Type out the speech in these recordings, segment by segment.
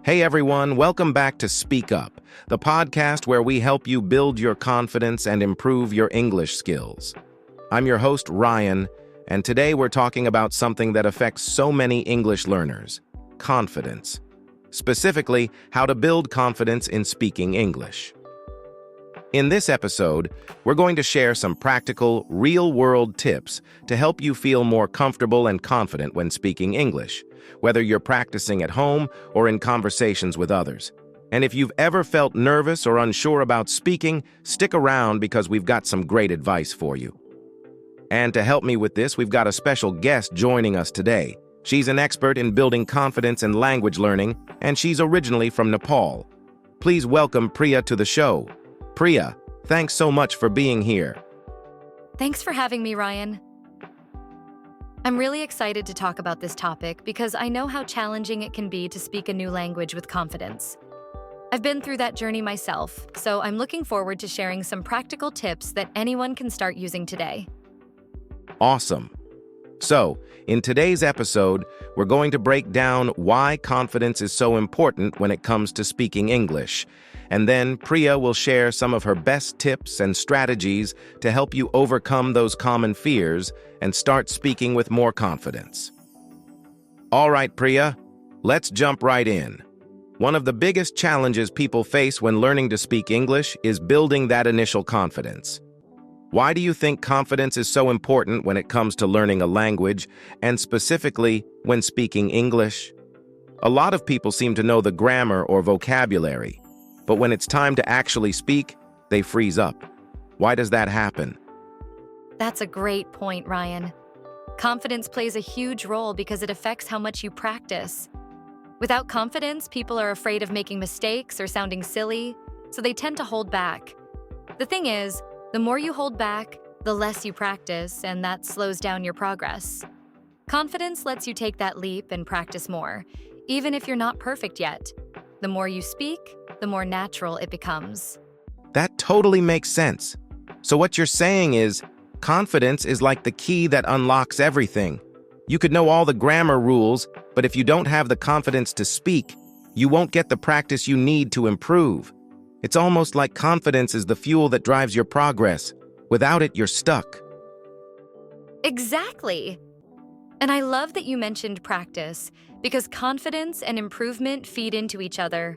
Hey everyone, welcome back to Speak Up, the podcast where we help you build your confidence and improve your English skills. I'm your host, Ryan, and today we're talking about something that affects so many English learners: confidence. Specifically, how to build confidence in speaking English. In this episode, we're going to share some practical, real-world tips to help you feel more comfortable and confident when speaking English, whether you're practicing at home or in conversations with others. And if you've ever felt nervous or unsure about speaking, stick around because we've got some great advice for you. And to help me with this, we've got a special guest joining us today. She's an expert in building confidence in language learning, and she's originally from Nepal. Please welcome Priya to the show. Priya, thanks so much for being here. Thanks for having me, Ryan. I'm really excited to talk about this topic because I know how challenging it can be to speak a new language with confidence. I've been through that journey myself, so I'm looking forward to sharing some practical tips that anyone can start using today. Awesome. So, in today's episode, we're going to break down why confidence is so important when it comes to speaking English. And then Priya will share some of her best tips and strategies to help you overcome those common fears and start speaking with more confidence. All right, Priya, let's jump right in. One of the biggest challenges people face when learning to speak English is building that initial confidence. Why do you think confidence is so important when it comes to learning a language, and specifically when speaking English? A lot of people seem to know the grammar or vocabulary, but when it's time to actually speak, they freeze up. Why does that happen? That's a great point, Ryan. Confidence plays a huge role because it affects how much you practice. Without confidence, people are afraid of making mistakes or sounding silly, so they tend to hold back. The thing is, the more you hold back, the less you practice, and that slows down your progress. Confidence lets you take that leap and practice more, even if you're not perfect yet. The more you speak, the more natural it becomes. That totally makes sense. So what you're saying is, confidence is like the key that unlocks everything. You could know all the grammar rules, but if you don't have the confidence to speak, you won't get the practice you need to improve. It's almost like confidence is the fuel that drives your progress. Without it, you're stuck. Exactly. And I love that you mentioned practice, because confidence and improvement feed into each other.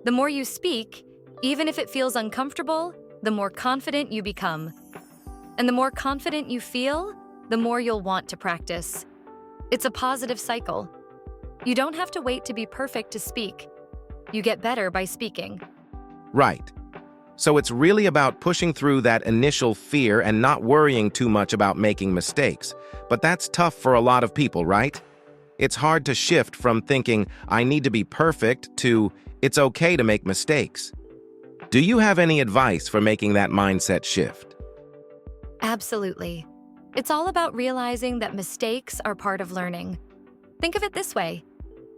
The more you speak, even if it feels uncomfortable, the more confident you become. And the more confident you feel, the more you'll want to practice. It's a positive cycle. You don't have to wait to be perfect to speak. You get better by speaking. Right. So it's really about pushing through that initial fear and not worrying too much about making mistakes. But that's tough for a lot of people, right? It's hard to shift from thinking, I need to be perfect, to it's okay to make mistakes. Do you have any advice for making that mindset shift? Absolutely. It's all about realizing that mistakes are part of learning. Think of it this way.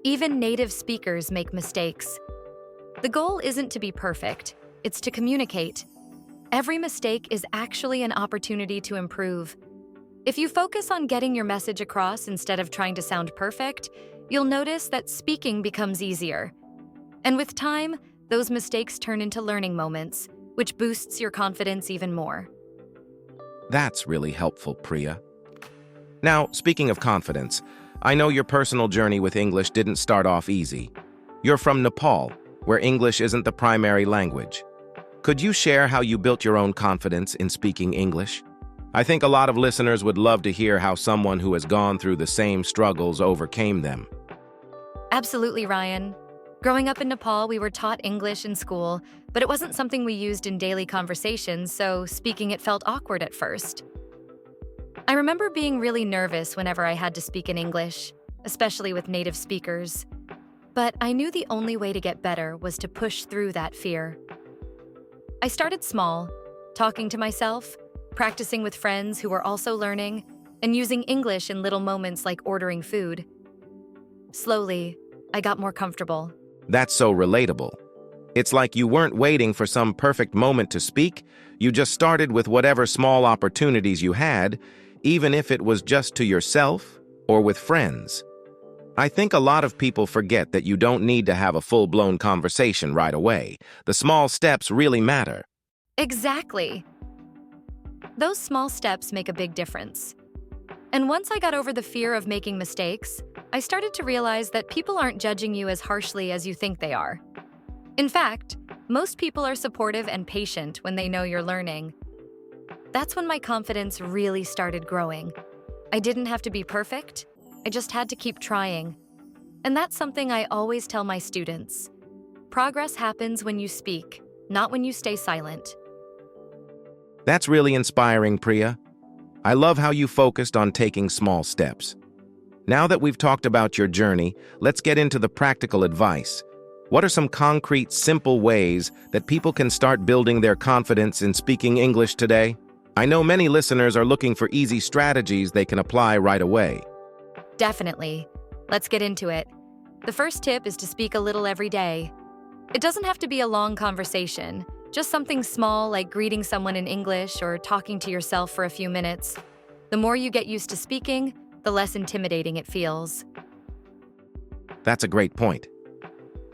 Even native speakers make mistakes. The goal isn't to be perfect, it's to communicate. Every mistake is actually an opportunity to improve. If you focus on getting your message across instead of trying to sound perfect, you'll notice that speaking becomes easier. And with time, those mistakes turn into learning moments, which boosts your confidence even more. That's really helpful, Priya. Now, speaking of confidence, I know your personal journey with English didn't start off easy. You're from Nepal, where English isn't the primary language. Could you share how you built your own confidence in speaking English? I think a lot of listeners would love to hear how someone who has gone through the same struggles overcame them. Absolutely, Ryan. Growing up in Nepal, we were taught English in school, but it wasn't something we used in daily conversations, so speaking it felt awkward at first. I remember being really nervous whenever I had to speak in English, especially with native speakers. But I knew the only way to get better was to push through that fear. I started small, talking to myself, practicing with friends who were also learning, and using English in little moments like ordering food. Slowly, I got more comfortable. That's so relatable. It's like you weren't waiting for some perfect moment to speak, you just started with whatever small opportunities you had, even if it was just to yourself or with friends. I think a lot of people forget that you don't need to have a full-blown conversation right away. The small steps really matter. Exactly. Those small steps make a big difference. And once I got over the fear of making mistakes, I started to realize that people aren't judging you as harshly as you think they are. In fact, most people are supportive and patient when they know you're learning. That's when my confidence really started growing. I didn't have to be perfect, I just had to keep trying. And that's something I always tell my students. Progress happens when you speak, not when you stay silent. That's really inspiring, Priya. I love how you focused on taking small steps. Now that we've talked about your journey, let's get into the practical advice. What are some concrete, simple ways that people can start building their confidence in speaking English today? I know many listeners are looking for easy strategies they can apply right away. Definitely. Let's get into it. The first tip is to speak a little every day. It doesn't have to be a long conversation, just something small like greeting someone in English or talking to yourself for a few minutes. The more you get used to speaking, the less intimidating it feels. That's a great point.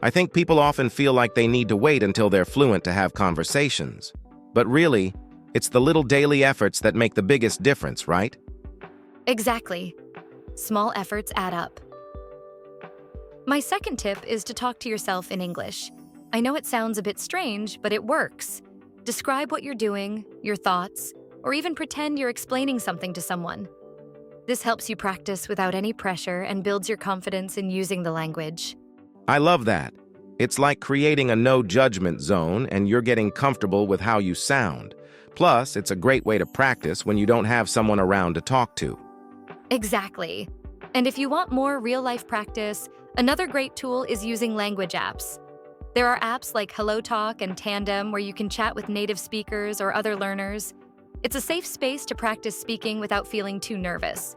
I think people often feel like they need to wait until they're fluent to have conversations. But really, it's the little daily efforts that make the biggest difference, right? Exactly. Small efforts add up. My second tip is to talk to yourself in English. I know it sounds a bit strange, but it works. Describe what you're doing, your thoughts, or even pretend you're explaining something to someone. This helps you practice without any pressure and builds your confidence in using the language. I love that. It's like creating a no-judgment zone and you're getting comfortable with how you sound. Plus, it's a great way to practice when you don't have someone around to talk to. Exactly. And if you want more real-life practice, another great tool is using language apps. There are apps like HelloTalk and Tandem where you can chat with native speakers or other learners. It's a safe space to practice speaking without feeling too nervous.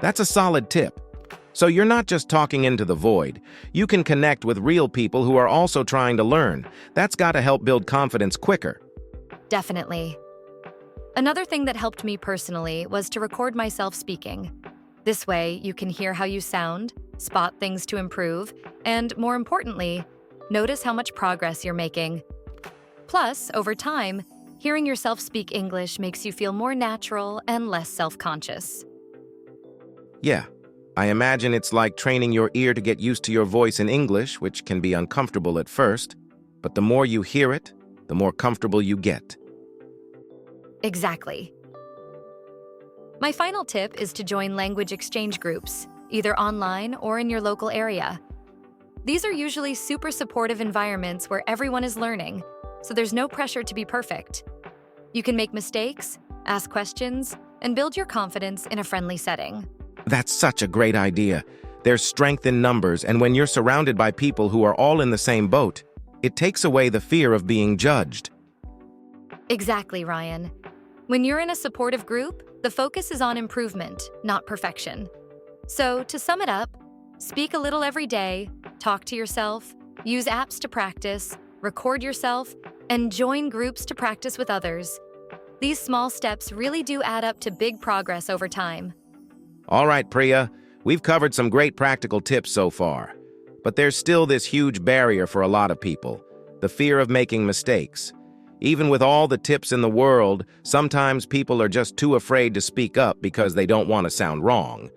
That's a solid tip. So you're not just talking into the void. You can connect with real people who are also trying to learn. That's got to help build confidence quicker. Definitely. Another thing that helped me personally was to record myself speaking. This way, you can hear how you sound, spot things to improve, and more importantly, notice how much progress you're making. Plus, over time, hearing yourself speak English makes you feel more natural and less self-conscious. Yeah, I imagine it's like training your ear to get used to your voice in English, which can be uncomfortable at first, but the more you hear it, the more comfortable you get. Exactly. My final tip is to join language exchange groups, either online or in your local area. These are usually super supportive environments where everyone is learning, so there's no pressure to be perfect. You can make mistakes, ask questions, and build your confidence in a friendly setting. That's such a great idea. There's strength in numbers, and when you're surrounded by people who are all in the same boat, it takes away the fear of being judged. Exactly, Ryan. When you're in a supportive group, the focus is on improvement, not perfection. So, to sum it up, speak a little every day, talk to yourself, use apps to practice, record yourself, and join groups to practice with others. These small steps really do add up to big progress over time. All right, Priya, we've covered some great practical tips so far. But there's still this huge barrier for a lot of people, the fear of making mistakes. Even with all the tips in the world, sometimes people are just too afraid to speak up because they don't want to sound wrong.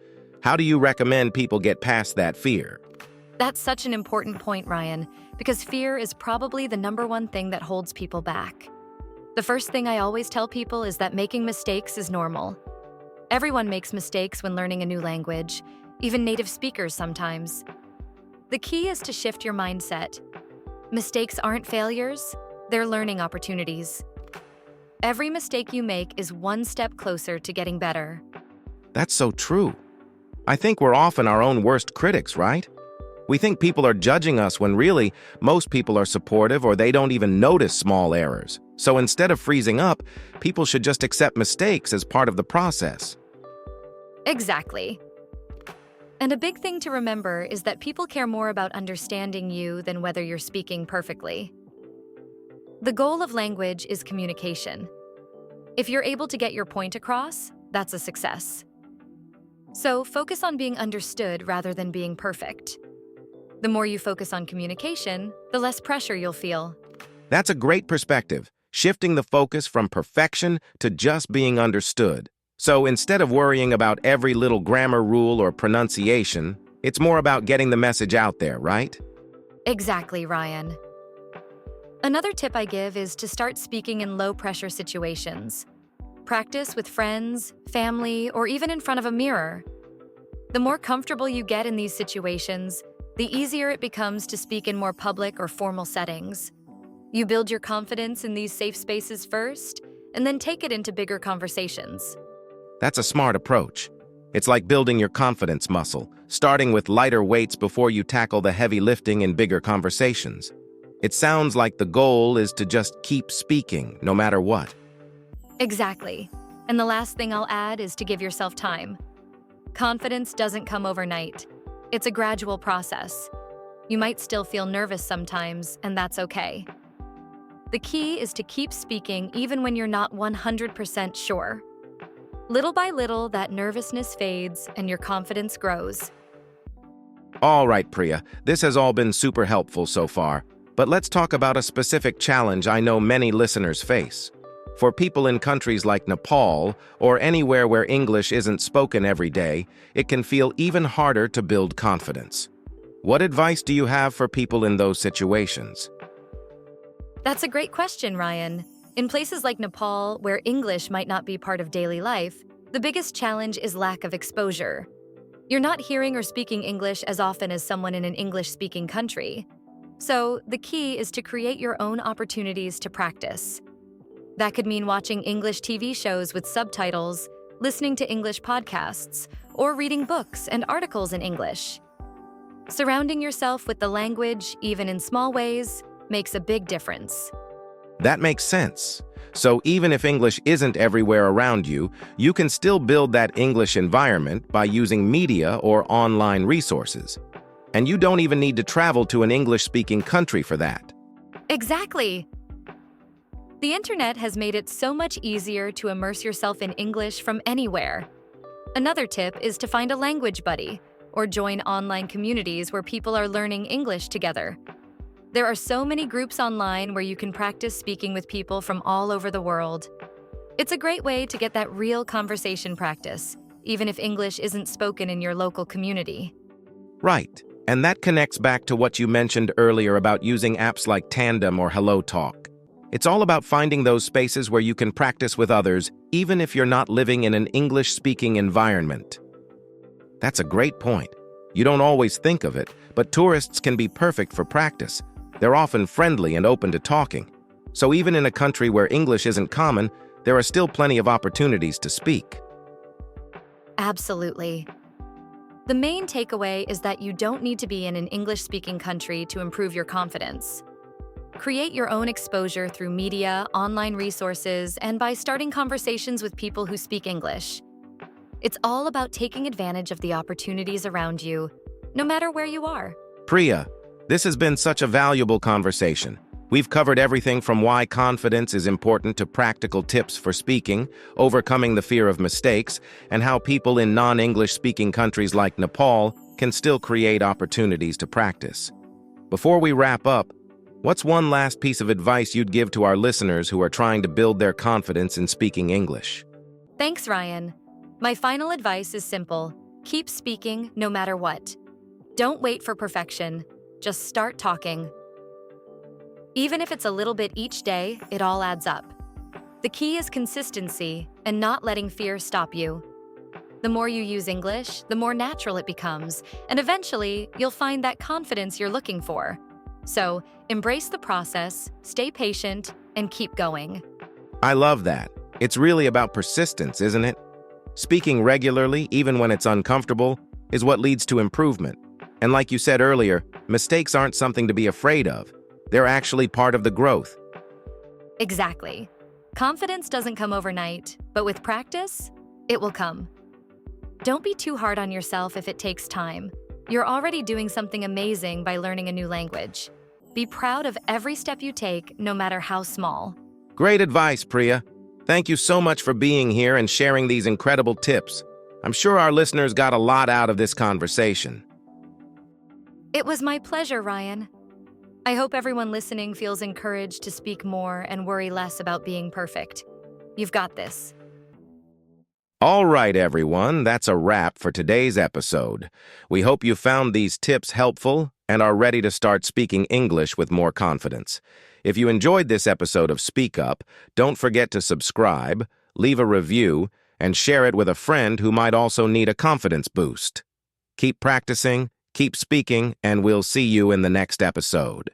How do you recommend people get past that fear? That's such an important point, Ryan, because fear is probably the number one thing that holds people back. The first thing I always tell people is that making mistakes is normal. Everyone makes mistakes when learning a new language, even native speakers sometimes. The key is to shift your mindset. Mistakes aren't failures, they're learning opportunities. Every mistake you make is one step closer to getting better. That's so true. I think we're often our own worst critics, right? We think people are judging us when really, most people are supportive or they don't even notice small errors. So instead of freezing up, people should just accept mistakes as part of the process. Exactly. And a big thing to remember is that people care more about understanding you than whether you're speaking perfectly. The goal of language is communication. If you're able to get your point across, that's a success. So focus on being understood rather than being perfect. The more you focus on communication, the less pressure you'll feel. That's a great perspective, shifting the focus from perfection to just being understood. So instead of worrying about every little grammar rule or pronunciation, it's more about getting the message out there, right? Exactly, Ryan. Another tip I give is to start speaking in low-pressure situations. Practice with friends, family, or even in front of a mirror. The more comfortable you get in these situations, the easier it becomes to speak in more public or formal settings. You build your confidence in these safe spaces first, and then take it into bigger conversations. That's a smart approach. It's like building your confidence muscle, starting with lighter weights before you tackle the heavy lifting in bigger conversations. It sounds like the goal is to just keep speaking, no matter what. Exactly. And the last thing I'll add is to give yourself time. Confidence doesn't come overnight. It's a gradual process. You might still feel nervous sometimes, and that's okay. The key is to keep speaking even when you're not 100% sure. Little by little, that nervousness fades and your confidence grows. All right, Priya, this has all been super helpful so far, but let's talk about a specific challenge I know many listeners face. For people in countries like Nepal or anywhere where English isn't spoken every day, it can feel even harder to build confidence. What advice do you have for people in those situations? That's a great question, Ryan. In places like Nepal, where English might not be part of daily life, the biggest challenge is lack of exposure. You're not hearing or speaking English as often as someone in an English-speaking country. So, the key is to create your own opportunities to practice. That could mean watching English TV shows with subtitles, listening to English podcasts, or reading books and articles in English. Surrounding yourself with the language, even in small ways, makes a big difference. That makes sense. So even if English isn't everywhere around you, you can still build that English environment by using media or online resources. And you don't even need to travel to an English-speaking country for that. Exactly. The internet has made it so much easier to immerse yourself in English from anywhere. Another tip is to find a language buddy or join online communities where people are learning English together. There are so many groups online where you can practice speaking with people from all over the world. It's a great way to get that real conversation practice, even if English isn't spoken in your local community. Right. And that connects back to what you mentioned earlier about using apps like Tandem or Hello Talk. It's all about finding those spaces where you can practice with others, even if you're not living in an English-speaking environment. That's a great point. You don't always think of it, but tourists can be perfect for practice. They're often friendly and open to talking. So even in a country where English isn't common, there are still plenty of opportunities to speak. Absolutely. The main takeaway is that you don't need to be in an English-speaking country to improve your confidence. Create your own exposure through media, online resources, and by starting conversations with people who speak English. It's all about taking advantage of the opportunities around you, no matter where you are. Priya, this has been such a valuable conversation. We've covered everything from why confidence is important to practical tips for speaking, overcoming the fear of mistakes, and how people in non-English speaking countries like Nepal can still create opportunities to practice. Before we wrap up, what's one last piece of advice you'd give to our listeners who are trying to build their confidence in speaking English? Thanks, Ryan. My final advice is simple. Keep speaking no matter what. Don't wait for perfection. Just start talking. Even if it's a little bit each day, it all adds up. The key is consistency and not letting fear stop you. The more you use English, the more natural it becomes, and eventually, you'll find that confidence you're looking for. So, embrace the process, stay patient, and keep going. I love that. It's really about persistence, isn't it? Speaking regularly, even when it's uncomfortable, is what leads to improvement. And like you said earlier, mistakes aren't something to be afraid of. They're actually part of the growth. Exactly. Confidence doesn't come overnight, but with practice, it will come. Don't be too hard on yourself if it takes time. You're already doing something amazing by learning a new language. Be proud of every step you take, no matter how small. Great advice, Priya. Thank you so much for being here and sharing these incredible tips. I'm sure our listeners got a lot out of this conversation. It was my pleasure, Ryan. I hope everyone listening feels encouraged to speak more and worry less about being perfect. You've got this. All right, everyone, that's a wrap for today's episode. We hope you found these tips helpful and are ready to start speaking English with more confidence. If you enjoyed this episode of Speak Up, don't forget to subscribe, leave a review, and share it with a friend who might also need a confidence boost. Keep practicing, keep speaking, and we'll see you in the next episode.